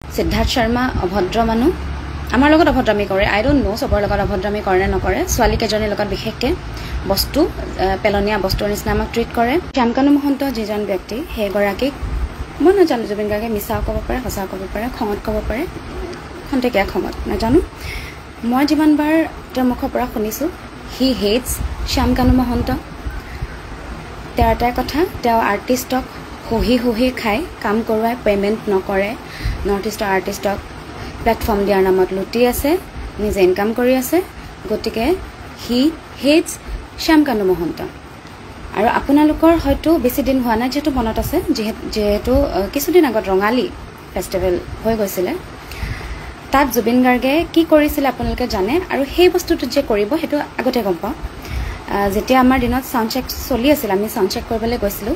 সিদ্ধাৰ্থ শৰ্মা অভদ্ৰ মানুহ আমাৰ লগত অভদ্ৰামি কৰে আই ডোন্ট নো সবৰ লগত অভদ্ৰামি কৰে নে নকৰে ছোৱালী কেজনীৰ লগত বিশেষকৈ বস্তু পেলনীয়া বস্তুৰ নিচিনা আমাক ট্ৰিট কৰে শ্যামকানু মহন্ত যিজন ব্যক্তি সেইগৰাকীক মই নাজানো জুবিন গাৰ্গে মিছাও ক'ব পাৰে সঁচাও ক'ব পাৰে খঙত ক'ব পাৰে খন্তেকীয়া খঙত নাজানো মই যিমানবাৰ তেওঁৰ মুখৰ পৰা শুনিছোঁ হি হেটছ শ্যামকানু মহন্ত তেওঁৰ এটাই কথা তেওঁ আৰ্টিষ্টক হহি খাই কাম কৰোৱাই পে'মেণ্ট নকৰে নৰ্থ ইষ্টৰ আৰ্টিষ্টক প্লেটফৰ্ম দিয়াৰ নামত লুটি আছে নিজে ইনকাম কৰি আছে গতিকে হি হেটছ শ্যামকানু মহন্ত আৰু আপোনালোকৰ হয়তো বেছি দিন হোৱা নাই যিহেতু মনত আছে যিহেতু কিছুদিন আগত ৰঙালী ফেষ্টিভেল হৈ গৈছিলে তাত জুবিন গাৰ্গে কি কৰিছিলে আপোনালোকে জানে আৰু সেই বস্তুটো যে কৰিব সেইটো আগতে গম পাওঁ যেতিয়া আমাৰ দিনত সাউণ্ড চেক চলি আছিল আমি সাউণ্ড চেক কৰিবলৈ গৈছিলোঁ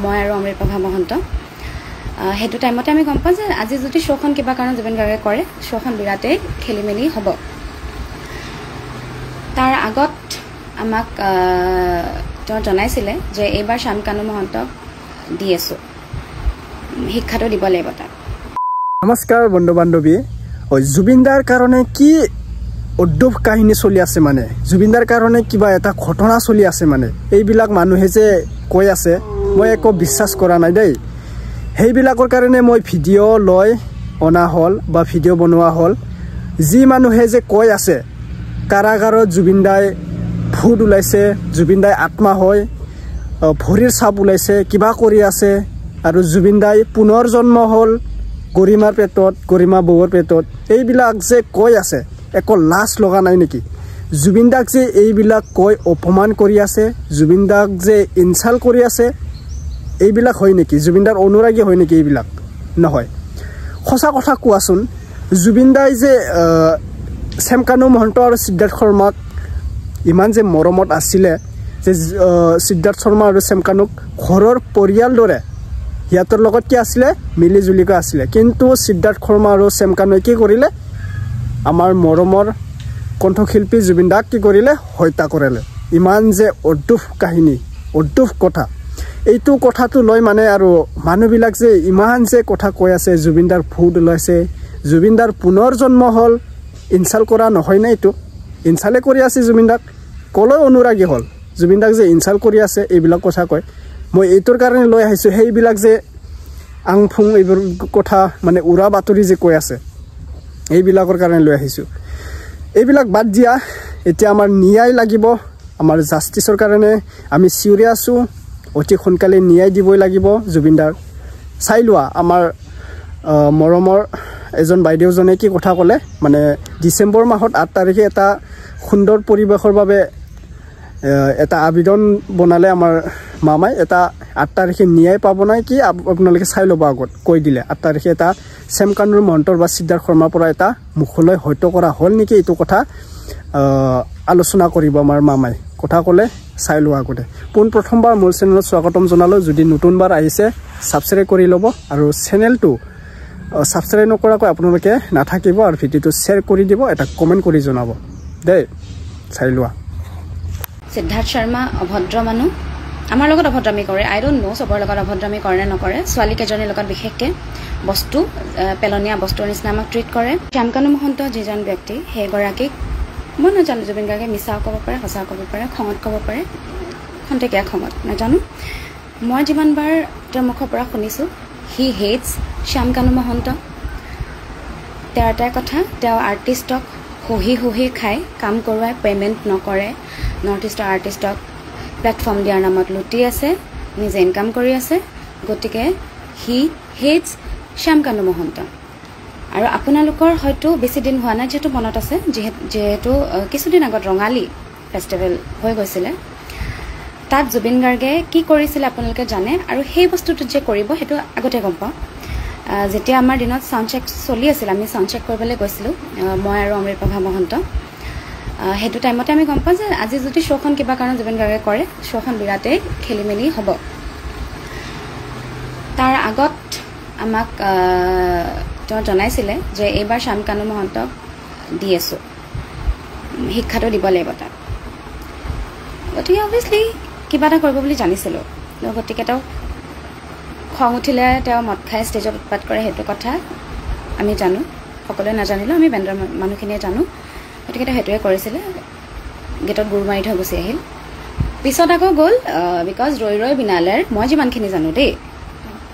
মই আৰু অমৃতপ্ৰভা মহন্ত সেইটো টাইমতে আমি গম পাওঁ যে আজি যদি শ্ব'খন কিবা কাৰণে জুবিন গাৰ্গে কৰে শ্ব'খন বিৰাটেই খেলি মেলি হ'ব তাৰ আগত আমাক তেওঁ জনাইছিলে যে এইবাৰ শ্যামকানু মহন্তক দি আছোঁ শিক্ষাটো দিব লাগিব তাক নমস্কাৰ বন্ধু বান্ধৱী জুবিনদাৰ কাৰণে কি উদ্যোগ কাহিনী চলি আছে মানে জুবিনদাৰ কাৰণে কিবা এটা ঘটনা চলি আছে মানে এইবিলাক মানুহে যে কৈ আছে মই একো বিশ্বাস কৰা নাই দেই সেইবিলাকৰ কাৰণে মই ভিডিঅ' লৈ অনা হ'ল বা ভিডিঅ' বনোৱা হ'ল যি মানুহে যে কৈ আছে কাৰাগাৰত জুবিনদাই ভূত ওলাইছে জুবিনদাই আত্মা হয় ভৰিৰ চাপ ওলাইছে কিবা কৰি আছে আৰু জুবিনদাই পুনৰ জন্ম হ'ল গৰিমাৰ পেটত গৰিমা বৌৰ পেটত এইবিলাক যে কৈ আছে একো লাজ লগা নাই নেকি জুবিনদাক যে এইবিলাক কৈ অপমান কৰি আছে জুবিনদাক যে ইনচাল্ট কৰি আছে এইবিলাক হয় নেকি জুবিনদাৰ অনুৰাগী হয় নেকি এইবিলাক নহয় সঁচা কথা কোৱাচোন জুবিনদাই যে শ্যামকানু মহন্ত আৰু সিদ্ধাৰ্থ শৰ্মাক ইমান যে মৰমত আছিলে যে সিদ্ধাৰ্থ শৰ্মা আৰু শ্যামকানুক ঘৰৰ পৰিয়াল দৰে সিহঁতৰ লগত কি আছিলে মিলি জুলিকৈ আছিলে কিন্তু সিদ্ধাৰ্থ শৰ্মা আৰু শ্যামকানুৱে কি কৰিলে আমাৰ মৰমৰ কণ্ঠশিল্পী জুবিনদাক কি কৰিলে হত্যা কৰিলে ইমান যে অদ্ভুত কাহিনী অদ্ভুত কথা এইটো কথাটো লৈ মানে আৰু মানুহবিলাক যে ইমান যে কথা কৈ আছে জুবিনদাৰ ভূত ওলাইছে জুবিনদাৰ পুনৰ জন্ম হ'ল ইনচাল্ট কৰা নহয় নে এইটো ইনচাল্টে কৰি আছে জুবিনদাক কলৈ অনুৰাগী হ'ল জুবিনদাক যে ইনচাল্ট কৰি আছে এইবিলাক কথা কয় মই এইটোৰ কাৰণে লৈ আহিছোঁ সেইবিলাক যে আংফুং এইবোৰ কথা মানে উৰা বাতৰি যে কৈ আছে এইবিলাকৰ কাৰণে লৈ আহিছোঁ এইবিলাক বাদ দিয়া এতিয়া আমাৰ ন্যায় লাগিব আমাৰ জাষ্টিছৰ কাৰণে আমি চিঞৰি আছোঁ অতি সোনকালে ন্যায় দিবই লাগিব জুবিনদাৰ চাই লোৱা আমাৰ মৰমৰ এজন বাইদেউজনে কি কথা ক'লে মানে ডিচেম্বৰ মাহত 8 তাৰিখে এটা সুন্দৰ পৰিৱেশৰ বাবে এটা আবেদন বনালে আমাৰ মামাই এটা 8 তাৰিখে ন্যায় পাব নাই কি আপোনালোকে চাই ল'ব আগত কৈ দিলে 8 তাৰিখে এটা শ্যামকানু মহন্তৰ বা সিদ্ধাৰ্থ শৰ্মাৰ পৰা এটা মুখলৈ হত্যা কৰা হ'ল নেকি এইটো কথা আলোচনা কৰিব আমাৰ মামাই কথা ক'লে চাই লোৱা আগতে প্ৰথমবাৰ মোৰ চেনেলত স্বাগতম জনালোঁ যদি নতুনবাৰ আহিছে ছাবস্ক্ৰাইব কৰি ল'ব আৰু চেনেলটো ছাবস্ক্ৰাইব নকৰাকৈ আপোনালোকে নাথাকিব আৰু ভিডিঅ'টো শ্বেয়াৰ কৰি দিব এটা কমেণ্ট কৰি জনাব দেই চাই লোৱা সিদ্ধাৰ্থ শৰ্মা অভদ্ৰ মানুহ আমাৰ লগত অভদ্ৰামি কৰে আই ডোন্ট নো সবৰ লগত অভদ্ৰামি কৰে নে নকৰে ছোৱালী কেজনীৰ লগত বিশেষকৈ বস্তু পেলনীয়া বস্তুৰ নিচিনা আমাক ট্ৰিট কৰে শ্যামকানু মহন্ত যিজন ব্যক্তি সেইগৰাকীক মই নাজানো জুবিন গাৰ্গে মিছাও ক'ব পাৰে সঁচাও ক'ব পাৰে খঙত ক'ব পাৰে খন্তেকীয়া খঙত নাজানো মই যিমানবাৰ তেওঁৰ মুখৰ পৰা শুনিছোঁ হি হেটছ শ্যামকানু মহন্ত তেওঁৰ এটাই কথা তেওঁ আৰ্টিষ্টক হহি খাই কাম কৰোৱাই পে'মেণ্ট নকৰে নৰ্থ ইষ্টৰ আৰ্টিষ্টক প্লেটফৰ্ম দিয়াৰ নামত লুটি আছে নিজে ইনকাম কৰি আছে গতিকে হি হেটছ শ্যামকানু মহন্ত আৰু আপোনালোকৰ হয়তো বেছি দিন হোৱা নাই যিহেতু মনত আছে যিহেতু কিছুদিন আগত ৰঙালী ফেষ্টিভেল হৈ গৈছিলে তাত জুবিন গাৰ্গে কি কৰিছিলে আপোনালোকে জানে আৰু সেই বস্তুটো যে কৰিব সেইটো আগতে গম পাওঁ যেতিয়া আমাৰ দিনত সাউণ্ড চেক চলি আছিল আমি সাউণ্ড চেক কৰিবলৈ গৈছিলোঁ মই আৰু অমৃতপ্ৰভা মহন্ত সেইটো টাইমতে আমি গম পাওঁ যে আজি যদি শ্ব'খন কিবা কাৰণে জুবিন গাৰ্গে কৰে শ্ব'খন বিৰাটেই খেলি মেলি হ'ব তাৰ আগত আমাক তেওঁ জনাইছিলে যে এইবাৰ শ্যামকানু মহন্তক দি আছোঁ শিক্ষাটো দিব লাগিব তাক গতিকে অভিয়াছলি কিবা এটা কৰিব বুলি জানিছিলোঁ গতিকে তেওঁ খং উঠিলে তেওঁ মদ খাই ষ্টেজত উৎপাত কৰে সেইটো কথা আমি জানো, সকলোৱে নাজানিলেও আমি বেণ্ডৰ মানুহখিনিয়ে জানো। গতিকে তেওঁ সেইটোৱে কৰিছিলে, গেটত গুৰ মাৰি থৈ গুচি আহিল। পিছত আকৌ গ'ল বিকজ ৰৈ ৰৈ বিনালেৰ, মই যিমানখিনি জানো দেই,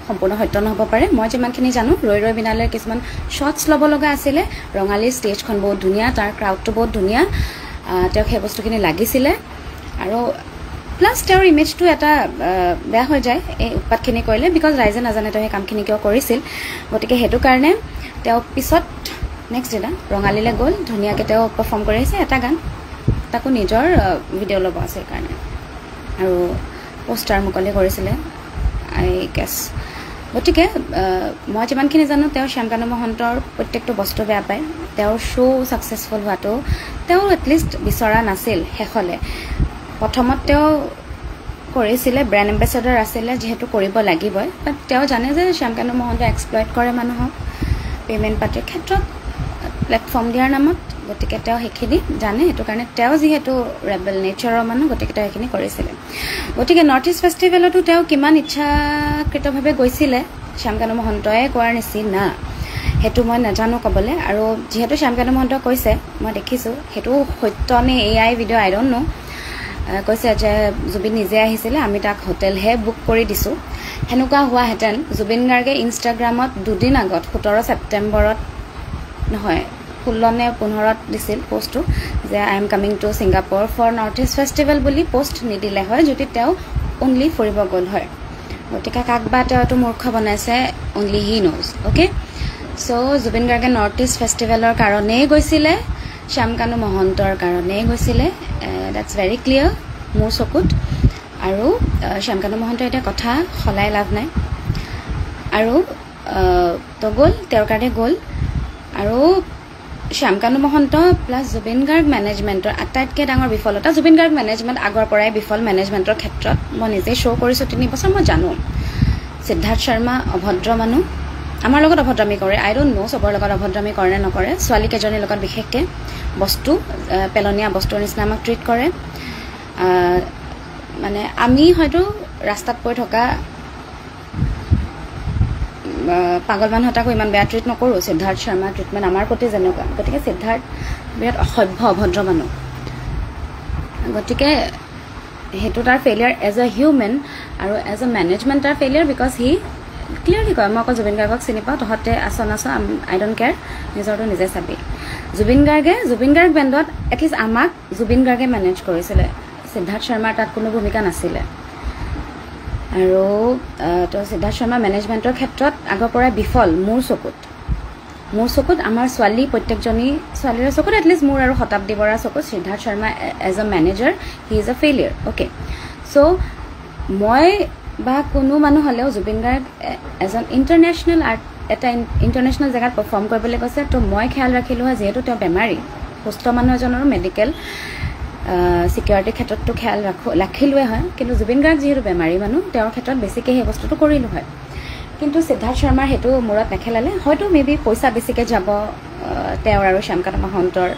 সম্পূৰ্ণ সত্য নহ'ব পাৰে, মই যিমানখিনি জানো ৰৈ ৰৈ বিনালেৰ কিছুমান শ্বটছ ল'ব লগা আছিলে। ৰঙালীৰ ষ্টেজখন বহুত ধুনীয়া, তাৰ ক্ৰাউডটো বহুত ধুনীয়া, তেওঁক সেই বস্তুখিনি লাগিছিলে। আৰু প্লাছ তেওঁৰ ইমেজটো এটা বেয়া হৈ যায় এই উৎপাতখিনি কৰিলে, বিকজ ৰাইজে নাজানে তেওঁ সেই কামখিনি কিয় কৰিছিল। গতিকে সেইটো কাৰণে তেওঁ পিছত নেক্সট দিনা ৰঙালীলৈ গ'ল, ধুনীয়াকৈ তেওঁ পাৰফৰ্ম কৰি আহিছে এটা গান, তাকো নিজৰ ভিডিঅ' ল'ব আছে সেইকাৰণে, আৰু পোষ্টাৰ মুকলি কৰিছিলে আই গেছ। গতিকে মই যিমানখিনি জানো তেওঁ শ্যামকানু মহন্তৰ প্ৰত্যেকটো বস্তু বেয়া পায়। তেওঁৰ শ্ব' ছাকচেছফুল হোৱাটো তেওঁ এটলিষ্ট বিচৰা নাছিল শেষলৈ। প্ৰথমত তেওঁ কৰিছিলে, ব্ৰেণ্ড এম্বেচাডাৰ আছিলে, যিহেতু কৰিব লাগিবই, বাট তেওঁ জানে যে শ্যামকানু মহন্তই এক্সপ্লইট কৰে মানুহক পে'মেণ্ট পাতিৰ ক্ষেত্ৰত, প্লেটফৰ্ম দিয়াৰ নামত। গতিকে তেওঁ সেইখিনি জানে, সেইটো কাৰণে তেওঁ যিহেতু ৰেবেল নেচাৰৰ মানুহ, গতিকে তেওঁ সেইখিনি কৰিছিলে। গতিকে নৰ্থ ইষ্ট ফেষ্টিভেলতো তেওঁ কিমান ইচ্ছাকৃতভাৱে গৈছিলে শ্যামকানু মহন্তই কোৱাৰ নিচিনা, সেইটো মই নাজানো ক'বলৈ। আৰু যিহেতু শ্যামকানু মহন্তই কৈছে, মই দেখিছোঁ, সেইটো সত্য নে AI ভিডিঅ' আই ডণ্ট ন', কৈছে যে জুবিন নিজে আহিছিলে, আমি তাক হোটেলহে বুক কৰি দিছোঁ। সেনেকুৱা হোৱাহেঁতেন জুবিন গাৰ্গে ইনষ্টাগ্ৰামত দুদিন আগত 17 ছেপ্টেম্বৰত নহয় 16 নে 15ত দিছিল পষ্টটো যে I am coming to Singapore for North East festival বুলি পষ্ট নিদিলে হয় যদি তেওঁ অনলি ফুৰিব গ'ল হয়। গতিকে কাক বা তেওঁতো মূৰ্খ বনাইছে, অনলি হি ন'জ। অ'কে, চ' জুবিন গাৰ্গে নৰ্থ ইষ্ট ফেষ্টিভেলৰ কাৰণেই গৈছিলে, শ্যামকানু মহন্তৰ কাৰণেই গৈছিলে, ডেটছ ভেৰি ক্লিয়াৰ মোৰ চকুত। আৰু শ্যামকানু মহন্তৰ এতিয়া কথা সলাই লাভ নাই, আৰু তো গ'ল, তেওঁৰ কাৰণে গ'ল। আৰু শ্যামকানু মহন্ত প্লাছ জুবিন গাৰ্গ মেনেজমেণ্টৰ আটাইতকৈ ডাঙৰ বিফলতা, জুবিন গাৰ্গ মেনেজমেণ্ট আগৰ পৰাই বিফল মেনেজমেণ্টৰ ক্ষেত্ৰত, মই নিজে শ্ব' কৰিছোঁ 3 বছৰ, মই জানো। সিদ্ধাৰ্থ শৰ্মা অভদ্ৰ মানুহ, আমাৰ লগত অভদ্ৰামি কৰে, আই ডণ্ট ন' চবৰ লগত অভদ্ৰামি কৰে নে নকৰে, ছোৱালীকেইজনীৰ লগত বিশেষকৈ বস্তু পেলনীয়া বস্তুৰ নিচিনা আমাক ট্ৰিট কৰে। মানে আমি হয়তো ৰাস্তাত পৰি থকা পাগল মানুহ এটাকো ইমান বেয়া ট্ৰিট নকৰোঁ, সিদ্ধাৰ্থ শৰ্মাৰ ট্ৰিটমেণ্ট আমাৰ প্ৰতি যেনেকুৱা। গতিকে সিদ্ধাৰ্থ বিৰাট অসভ্য অভদ্ৰ মানুহ, গতিকে সেইটো তাৰ ফেইলিয়াৰ এজ এ হিউমেন, আৰু এজ এ মেনেজমেণ্ট তাৰ ফেইলিয়াৰ, বিকজ সি ক্লিয়াৰলি কয় মই অকল জুবিন গাৰ্গক চিনি পাওঁ, তহঁতে আছ আই ডণ্ট কেয়াৰ, নিজৰটো নিজে চাবি। জুবিন গাৰ্গ বেণ্ডত এটলিষ্ট আমাক জুবিন গাৰ্গে মেনেজ কৰিছিলে, সিদ্ধাৰ্থ শৰ্মাৰ তাত কোনো ভূমিকা নাছিলে। আৰু তো সিদ্ধাৰ্থ শৰ্মা মেনেজমেণ্টৰ ক্ষেত্ৰত আগৰ পৰাই বিফল মোৰ চকুত। আমাৰ ছোৱালী প্ৰত্যেকজনী ছোৱালীৰ চকুত, এটলিষ্ট মোৰ আৰু শতাব্দী বৰাৰ চকুত Siddhartha Sharma as a manager he is a failure. Okay, so' মই বা কোনো মানুহ হ'লেও Zubeen Garg as an international এটা ইণ্টাৰনেশ্যনেল জেগাত পাৰফৰ্ম কৰিবলৈ গৈছে, তো মই খেয়াল ৰাখিলোঁ হয়, যিহেতু তেওঁ বেমাৰী, সুস্থ মানুহ এজনৰো মেডিকেল ছিকিউৰিটিৰ ক্ষেত্ৰততো খেয়াল ৰাখিলোৱে হয়, কিন্তু জুবিন গাৰ্গ যিহেতু বেমাৰী মানুহ, তেওঁৰ ক্ষেত্ৰত বেছিকৈ সেই বস্তুটো কৰিলোঁ হয়। কিন্তু সিদ্ধাৰ্থ শৰ্মাৰ সেইটো মূৰত নেখেলালে, হয়তো মেবি পইচা বেছিকৈ যাব তেওঁৰ আৰু শ্যামকানু মহন্তৰ,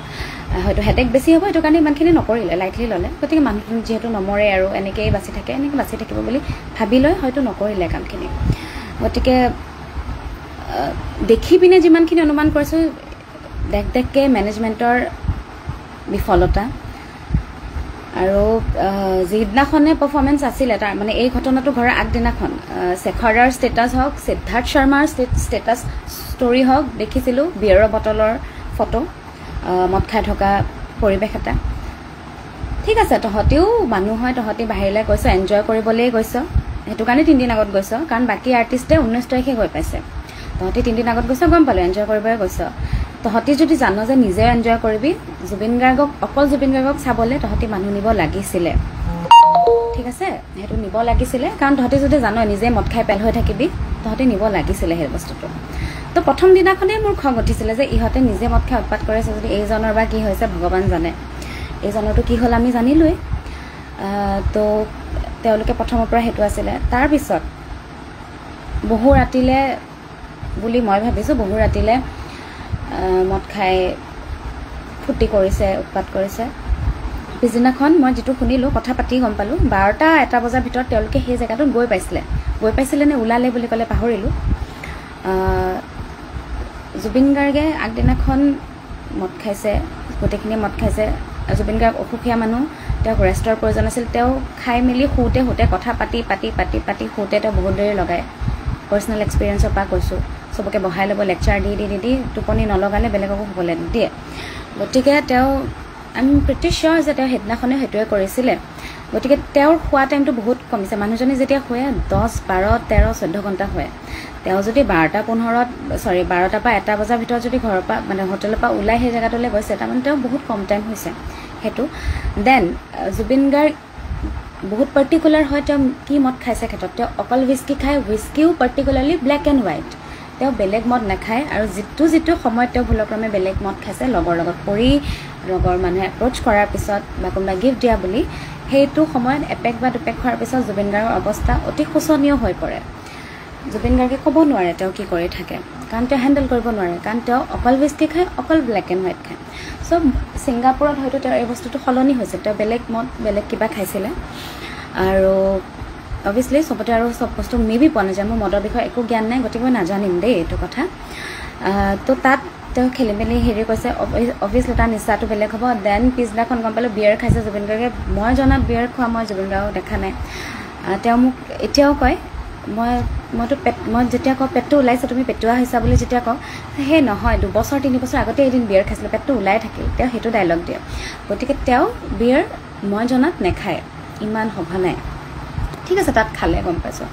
হয়তো হেডেক বেছি হ'ব, সেইটো কাৰণে ইমানখিনি নকৰিলে, লাইটলি ল'লে। গতিকে মানুহটো যিহেতু নমৰে আৰু এনেকৈয়ে বাচি থাকে, এনেকৈ বাচি থাকিব বুলি ভাবি লৈ হয়তো নকৰিলে কামখিনি। গতিকে দেখি পিনে যিমানখিনি অনুমান কৰিছোঁ, দেখকৈ মেনেজমেণ্টৰ বিফলতা। আৰু যিদিনাখনে পাৰফৰ্মেঞ্চ আছিলে, তাৰ মানে এই ঘটনাটো ঘৰৰ আগদিনাখন শেখৰৰ ষ্টেটাছ হওক, সিদ্ধাৰ্থ শৰ্মাৰ ষ্টেটাছ ষ্টৰি হওক, দেখিছিলোঁ বিয়েৰৰ বটলৰ ফটো, মদ খাই থকা পৰিৱেশ এটা। ঠিক আছে, তহঁতিও মানুহ হয়, তহঁতি বাহিৰলৈ গৈছ, এনজয় কৰিবলৈ গৈছ, সেইটো কাৰণে 3 দিন আগত গৈছ, কাৰণ বাকী আৰ্টিষ্টে 19 তাৰিখে গৈ পাইছে, তহঁতি 3 দিন আগত গৈছ, গম পালোঁ এনজয় কৰিবলৈ গৈছ। তহঁতি যদি জানো যে নিজেও এনজয় কৰিবি, অকল জুবিন গাৰ্গক চাবলৈ তহঁতি মানুহ নিব লাগিছিলে, ঠিক আছে, সেইটো নিব লাগিছিলে, কাৰণ তহঁতি যদি জানো নিজে মদ খাই পেল হৈ থাকিবি, তহঁতি নিব লাগিছিলে সেই বস্তুটো। তো প্ৰথম দিনাখনেই মোৰ খং উঠিছিলে যে ইহঁতে নিজে মদ খাই উৎপাত কৰিছে, যদি এইজনৰ বা কি হৈছে ভগৱান জানে, এইজনৰতো কি হ'ল আমি জানিলোৱেই। তো তেওঁলোকে প্ৰথমৰ পৰা সেইটো আছিলে। তাৰপিছত বহু ৰাতিলৈ বুলি মই ভাবিছোঁ, বহু ৰাতিলৈ মদ খাই ফূৰ্তি কৰিছে, উৎপাত কৰিছে। পিছদিনাখন মই যিটো শুনিলোঁ, কথা পাতি গম পালোঁ, 12টা-1টা বজাৰ ভিতৰত তেওঁলোকে সেই জেগাটোত গৈ পাইছিলে নে ওলালে বুলি ক'লে পাহৰিলোঁ। জুবিন গাৰ্গে আগদিনাখন মদ খাইছে, গোটেইখিনি মদ খাইছে। জুবিন গাৰ্গ অসুখীয়া মানুহ, তেওঁক ৰেষ্টৰ প্ৰয়োজন আছিল। তেওঁ খাই মেলি শুওঁতে কথা পাতি শুওঁতে তেওঁ বহুত দেৰি লগায়। পাৰ্চনেল এক্সপিৰিয়েঞ্চৰ পৰা কৈছোঁ, চবকে বহাই ল'ব, লেকচাৰ দি টোপনি নলগালে বেলেগকো শুবলৈ নিদিয়ে। গতিকে তেওঁ আই এম প্ৰিটি চিয়'ৰ যে তেওঁ সেইদিনাখনে সেইটোৱে কৰিছিলে। গতিকে তেওঁৰ শোৱা টাইমটো বহুত কমিছে। মানুহজনী যেতিয়া শুৱে 10, 12, 13, 14 ঘণ্টা শুৱে। তেওঁ যদি 12টা পৰা 1টা বজাৰ ভিতৰত যদি ঘৰৰ পৰা মানে হোটেলৰ পৰা ওলাই সেই জেগাটোলৈ গৈছে, তাৰমানে তেওঁ বহুত কম টাইম হৈছে সেইটো। দেন জুবিন গাৰ্গ বহুত পাৰ্টিকুলাৰ হয় তেওঁ কি মদ খাইছে ক্ষেত্ৰত। তেওঁ অকল হুইস্কি খায়, হুইস্কিও পাৰ্টিকুলাৰলি ব্লেক এণ্ড হোৱাইট। তেওঁ বেলেগ মদ নাখায়। আৰু যিটো সময়ত তেওঁ ভুলক্ৰমে বেলেগ মদ খাইছে, লগৰ লগত পৰি, লগৰ মানুহে এপ্ৰ'চ কৰাৰ পিছত বা কোনোবাই গিফ্ট দিয়া বুলি, সেইটো সময়ত এপেক বা দুপেক খোৱাৰ পিছত জুবিন গাৰ্গৰ অৱস্থা অতি শোচনীয় হৈ পৰে। জুবিন গাৰ্গে ক'ব নোৱাৰে তেওঁ কি কৰি থাকে, কাৰণ তেওঁ হেণ্ডেল কৰিব নোৱাৰে, কাৰণ তেওঁ অকল হুইস্কি খায়, অকল ব্লেক এণ্ড হোৱাইট খায়। চ' ছিংগাপুৰত হয়তো তেওঁৰ এই বস্তুটো সলনি হৈছে, তেওঁ বেলেগ মদ বেলেগ কিবা খাইছিলে। আৰু অভিয়াছলি চবতে আৰু চব বস্তু মেবি পোৱা নাযায়। মোৰ মদৰ বিষয়ে একো জ্ঞান নাই, গতিকে মই নাজানিম দেই এইটো কথা। তো তাত তেওঁ খেলি মেলি কৈছে, অভিয়াছলি তাৰ নিচাটো বেলেগ হ'ব। দেন পিছদিনাখন গম পালোঁ বিয়েৰ খাইছে জুবিন গাৰ্গে। মই জনাত বিয়েৰ খোৱা মই জুবিন গাৰ্গক দেখা নাই। তেওঁ মোক এতিয়াও কয়, মই যেতিয়া কওঁ পেটটো ওলাইছে, তুমি পেটুৱা হৈছা বুলি যেতিয়া কওঁ, সেই নহয় 2 বছৰ 3 বছৰ আগতে এদিন বিয়েৰ খাইছিলোঁ, পেটটো ওলাই থাকিল। তেওঁ সেইটো ডাইলগ দিয়ে। গতিকে তেওঁ বিয়েৰ মই জনাত নেখায়, ইমান সভা নাই। ঠিক আছে, তাত খালে গম পাইছোঁ।